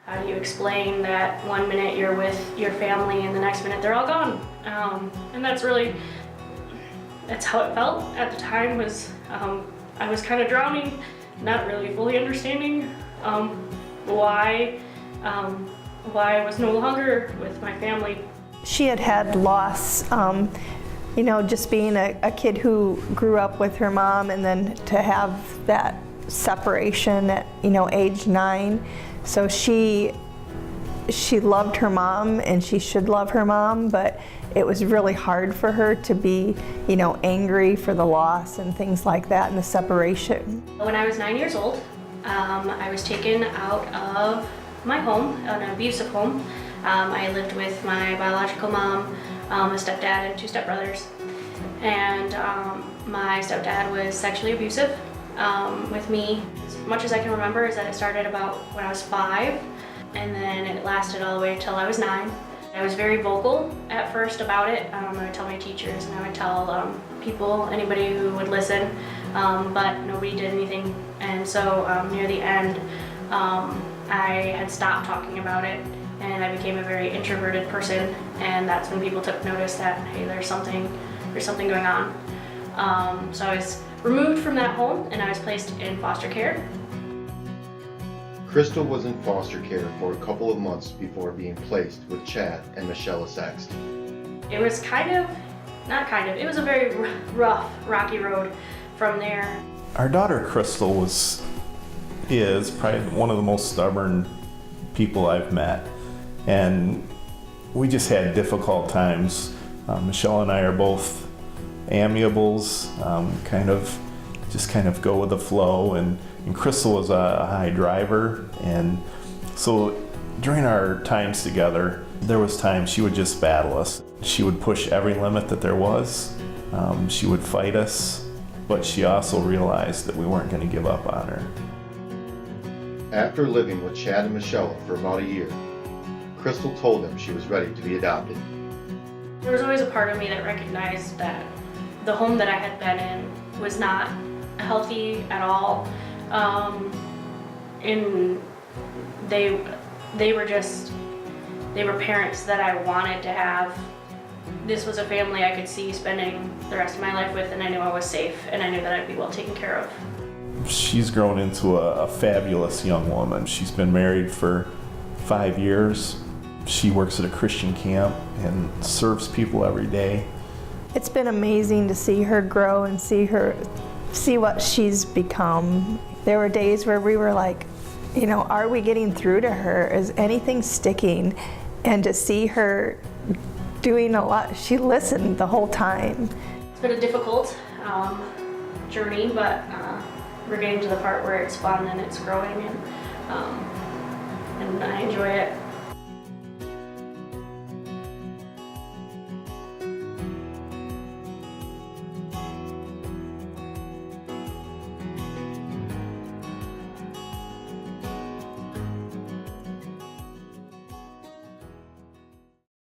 How do you explain that one minute you're with your family and the next minute they're all gone? And that's how it felt at the time. I was kind of drowning, not really fully understanding why I was no longer with my family. She had loss, just being a kid who grew up with her mom, and then to have that separation at age 9. So she loved her mom, and she should love her mom, but it was really hard for her to be angry for the loss and things like that and the separation. When I was 9 years old, I was taken out of my home, an abusive home. I lived with my biological mom, a stepdad, and 2 stepbrothers. And my stepdad was sexually abusive with me. As much as I can remember is that it started about when I was 5, and then it lasted all the way till I was 9. I was very vocal at first about it. I would tell my teachers, and I would tell people, anybody who would listen, but nobody did anything. And so near the end, I had stopped talking about it, and I became a very introverted person, and that's when people took notice that, hey, there's something going on. So I was removed from that home, and I was placed in foster care. Krystal was in foster care for a couple of months before being placed with Chad and Michella Saxton. It was it was a very rough, rocky road from there. Our daughter Krystal is probably one of the most stubborn people I've met, and we just had difficult times. Michelle and I are both amiables, kind of go with the flow, and Krystal was a high driver, and so during our times together, there was times she would just battle us. She would push every limit that there was. She would fight us, but she also realized that we weren't going to give up on her. After living with Chad and Michella for about a year, Krystal told them she was ready to be adopted. There was always a part of me that recognized that the home that I had been in was not healthy at all. And they were parents that I wanted to have. This was a family I could see spending the rest of my life with, and I knew I was safe, and I knew that I'd be well taken care of. She's grown into a fabulous young woman. She's been married for 5 years. She works at a Christian camp and serves people every day. It's been amazing to see her grow and see what she's become. There were days where we were like, are we getting through to her? Is anything sticking? And to see her doing a lot, she listened the whole time. It's been a difficult journey, but we're getting to the part where it's fun and it's growing, and I enjoy it.